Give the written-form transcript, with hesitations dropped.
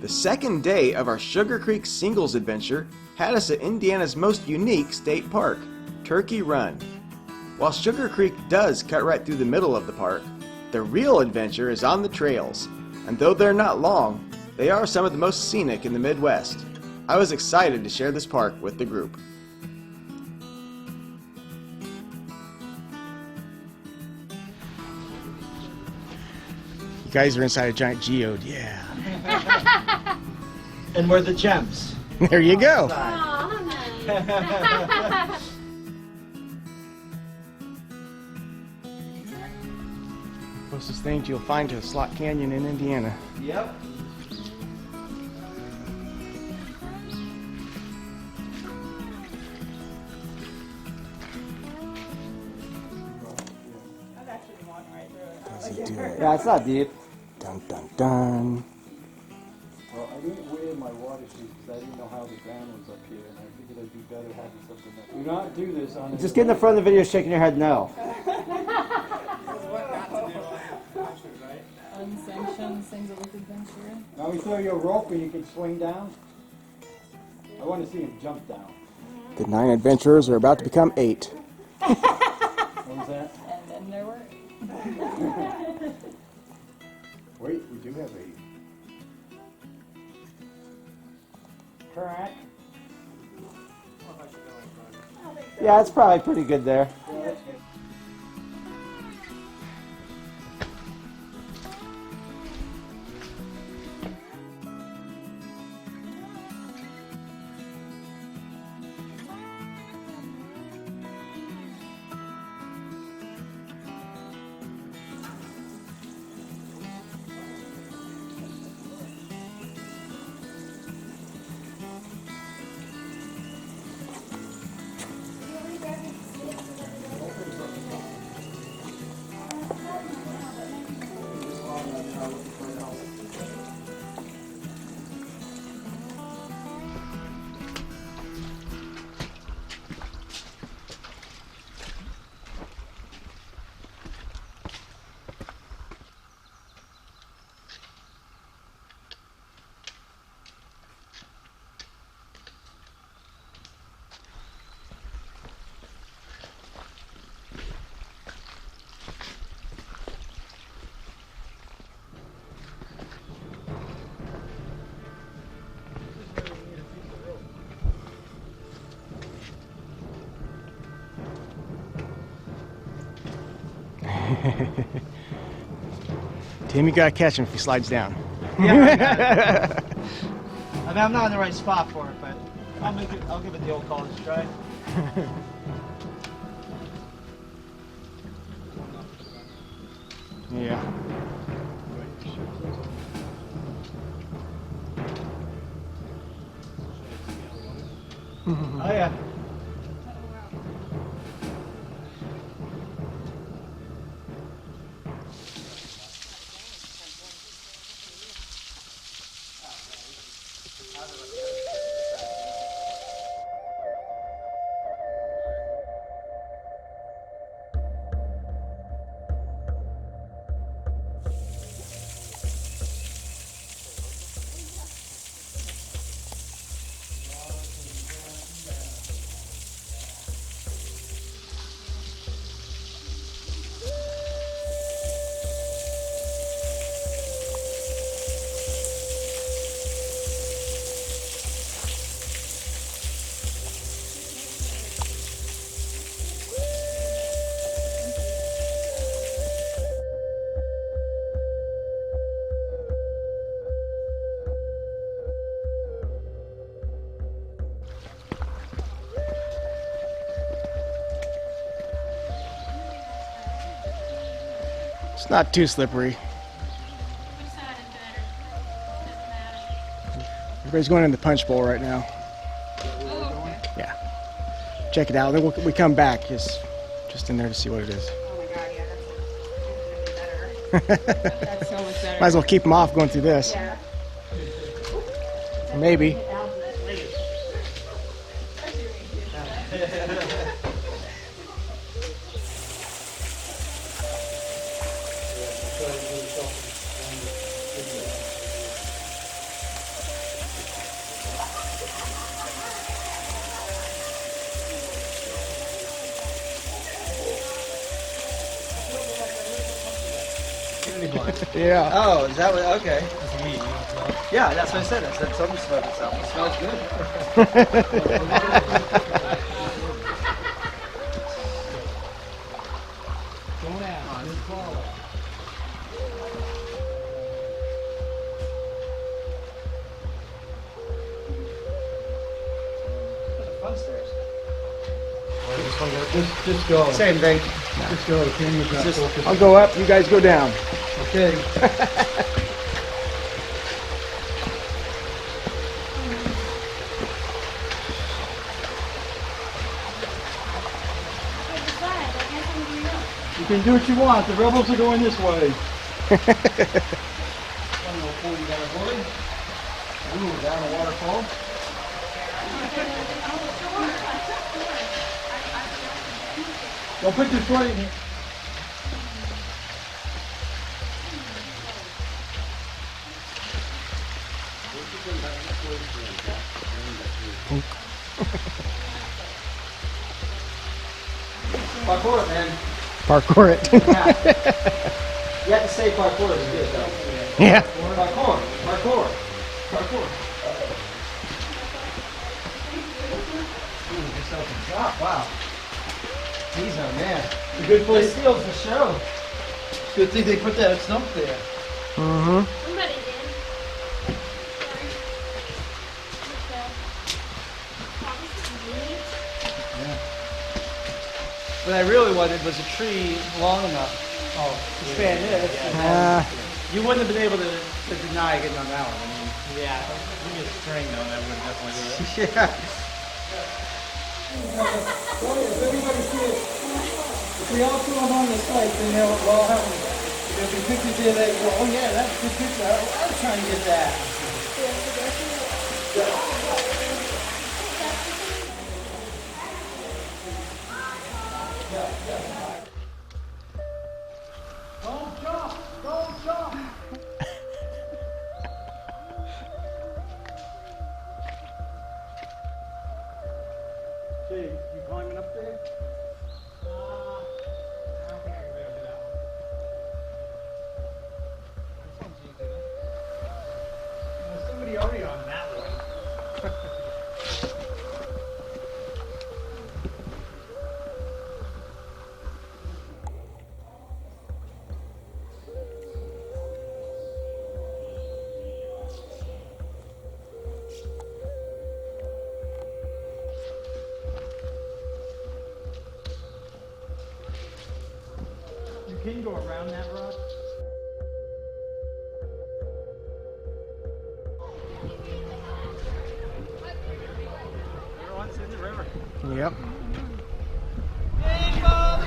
The second day of our Sugar Creek Singles adventure had us at Indiana's most unique state park, Turkey Run. While Sugar Creek does cut right through the middle of the park, the real adventure is on the trails, and though they're not long, they are some of the most scenic in the Midwest. I was excited to share this park with the group. You guys are inside a giant geode, yeah. And we're the gems. There you go. Aw, nice. Closest things you'll find to a slot canyon in Indiana. Yep. Does he do it? Yeah, it's not deep. Dun dun dun. Well, I didn't weigh my water shoes because I didn't know how the ground was up here, and I figured it'd be better having something that. Do not do this on. Just get in the front of the video shaking your head no. Unsanctioned Singles adventure. Now we throw you a rope and you can swing down. I want to see him jump down. The 9 adventurers are about to become 8. What was that? And then there were. Wait, we do have 8. Correct. Yeah, it's probably pretty good there. Tim, you gotta catch him if he slides down. Yeah. I mean, I'm not in the right spot for it, but I'll give it the old college try. Yeah. Oh yeah. It's not too slippery. Everybody's going in the punch bowl right now. Oh, okay. Yeah. Check it out. Then we come back. Just in there to see what it is. Oh my god, yeah, that's better. That's so much better. Might as well keep them off going through this. Yeah. Maybe. Big one. Yeah. Oh, is that what? Okay. That's weed. You don't smell it? Yeah, that's what I said. I said something smoked itself. It smells good. Going out. Good call. Fun stairs. Where does this one go? Just go. Same thing. Just go. The camera's not Just- focused. I'll go up, you guys go down. Okay. You can do what you want. The rebels are going this way. Ooh, down a waterfall. Don't put your foot in here. Parkour it, man. Parkour it. You have to say parkour is good, though. Yeah. Parkour. Parkour. Parkour. Ooh, yourself a drop. Wow. These are, man. A good It place. steals the show. Good thing they put that stump there. Mm-hmm. Somebody did. What I really wanted was a tree long enough to span this. and then you wouldn't have been able to deny getting on that one. I mean, Yeah. Give me a string though, that would definitely do it. yeah. If everybody sees, if we all throw them on the site, then we'll all have them. There'll be pictures there that go, oh yeah, that's a good picture. I was trying to get that. Don't jump! Don't jump! Hey, you climbing up there? I don't think I can be able to do that one. There's somebody already on that one. You can go around that rock. Everyone's in the river. Yep. Hey, Father,